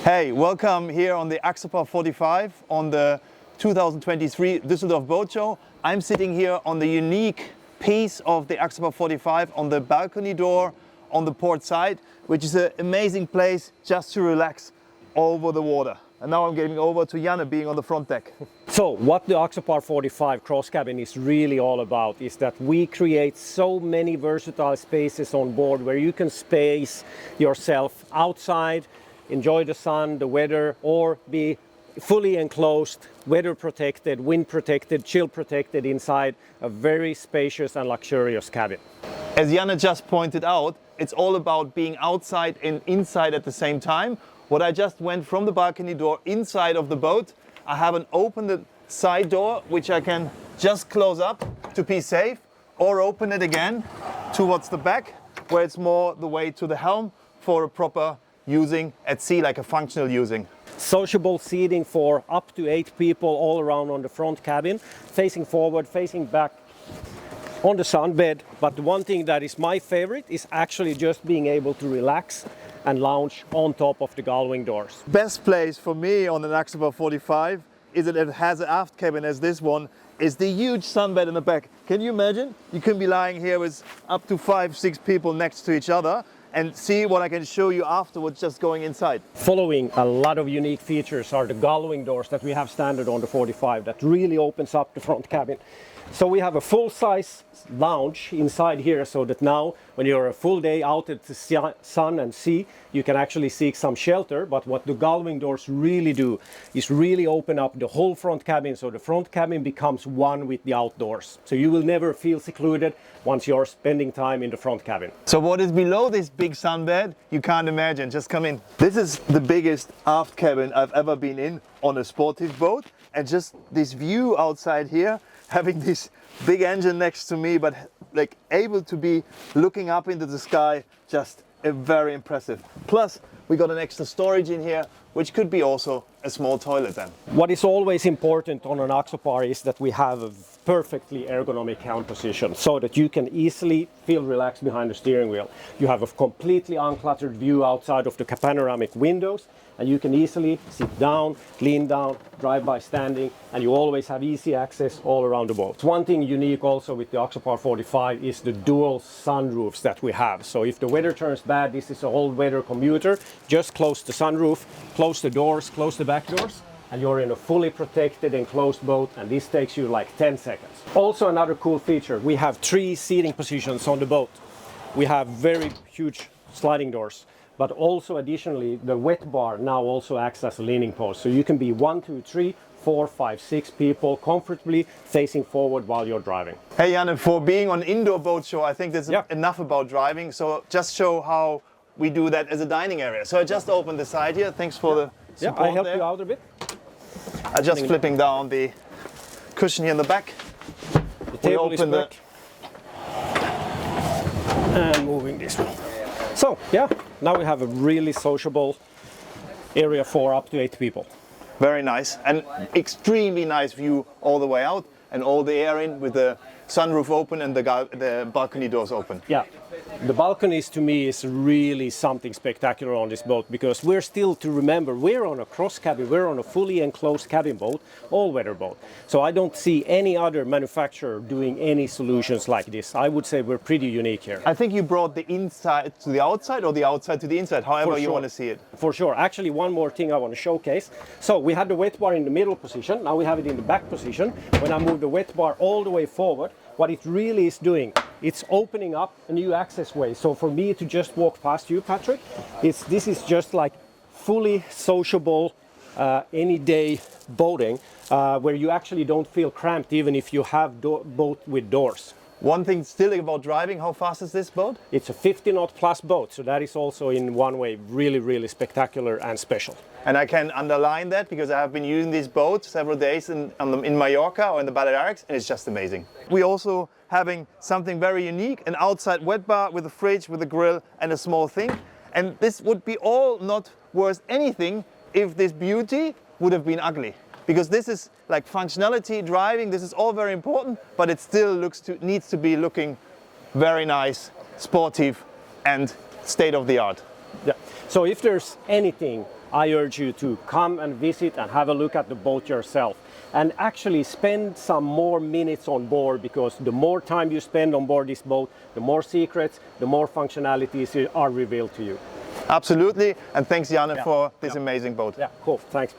Hey, welcome here on the Axopar 45 on the 2023 Düsseldorf Boat Show. I'm sitting here on the unique piece of the Axopar 45 on the balcony door on the port side, which is an amazing place just to relax over the water. And now I'm getting over to Janne being on the front deck. So what the Axopar 45 cross cabin is really all about is that we create so many versatile spaces on board where you can space yourself outside, enjoy the sun, the weather, or be fully enclosed, weather protected, wind protected, chill protected inside a very spacious and luxurious cabin. As Janne just pointed out, it's all about being outside and inside at the same time. What I just went from the balcony door inside of the boat, I have an open side door which I can just close up to be safe, or open it again towards the back where it's more the way to the helm for a proper using at sea, like a functional using. Sociable seating for up to 8 people all around on the front cabin, facing forward, facing back on the sunbed. But the one thing that is my favorite is actually just being able to relax and lounge on top of the gull-wing doors. Best place for me on an Axopar 45 is that it has an aft cabin as this one, is the huge sunbed in the back. Can you imagine? You can be lying here with up to 5-6 people next to each other and see what I can show you afterwards just going inside. Following a lot of unique features are the gull-wing doors that we have standard on the 45 that really opens up the front cabin. So we have a full-size lounge inside here, so that now when you're a full day out at the sun and sea, you can actually seek some shelter. But what the gull-wing doors really do is really open up the whole front cabin, so the front cabin becomes one with the outdoors. So you will never feel secluded once you're spending time in the front cabin. So what is below this big sunbed, you can't imagine. Just come in. This is the biggest aft cabin I've ever been in on a sportive boat, and just this view outside here, having this big engine next to me, but like able to be looking up into the sky, just very impressive. Plus, we got an extra storage in here, which could be also a small toilet then. What is always important on an Axopar is that we have a perfectly ergonomic helm position so that you can easily feel relaxed behind the steering wheel. You have a completely uncluttered view outside of the panoramic windows, and you can easily sit down, lean down, drive by standing, and you always have easy access all around the boat. One thing unique also with the Axopar 45 is the dual sunroofs that we have. So if the weather turns bad, this is a all-weather commuter. Just close the sunroof, close the doors, close the back doors, and you're in a fully protected enclosed boat, and this takes you like 10 seconds. Also another cool feature, we have 3 seating positions on the boat. We have very huge sliding doors, but also additionally the wet bar now also acts as a leaning post. So you can be 1, 2, 3, 4, 5, 6 people comfortably facing forward while you're driving. Hey Janne, for being on indoor boat show, I think there's enough about driving. So just show how we do that as a dining area. So I just opened the side here. Thanks for the support. I help you out a bit. I'm just flipping down the cushion here in the back. The table is back. And moving this one. So yeah, now we have a really sociable area for up to 8 people. Very nice, and extremely nice view all the way out, and all the air in with the sunroof open and the balcony doors open. Yeah, the balconies to me is really something spectacular on this boat, because we're still to remember we're on a cross cabin, we're on a fully enclosed cabin boat, all-weather boat. So I don't see any other manufacturer doing any solutions like this. I would say we're pretty unique here. I think you brought the inside to the outside or the outside to the inside, however you want to see it. For sure. Actually, one more thing I want to showcase. So we had the wet bar in the middle position, now we have it in the back position. When I move the wet bar all the way forward, what it really is doing, it's opening up a new access way. So for me to just walk past you, Patrick, this is just like fully sociable, any day boating, where you actually don't feel cramped even if you have boat with doors. One thing still about driving, how fast is this boat? It's a 50 knot plus boat, so that is also in one way really, really spectacular and special. And I can underline that because I have been using this boat several days in Mallorca or in the Balearics, and it's just amazing. We're also having something very unique, an outside wet bar with a fridge, with a grill and a small thing. And this would be all not worth anything if this beauty would have been ugly. Because this is like functionality, driving, this is all very important, but it still needs to be looking very nice, sportive and state of the art. Yeah. So if there's anything I urge you to come and visit and have a look at the boat yourself. And actually spend some more minutes on board, because the more time you spend on board this boat, the more secrets, the more functionalities are revealed to you. Absolutely, and thanks Janne for this amazing boat. Yeah, cool, thanks.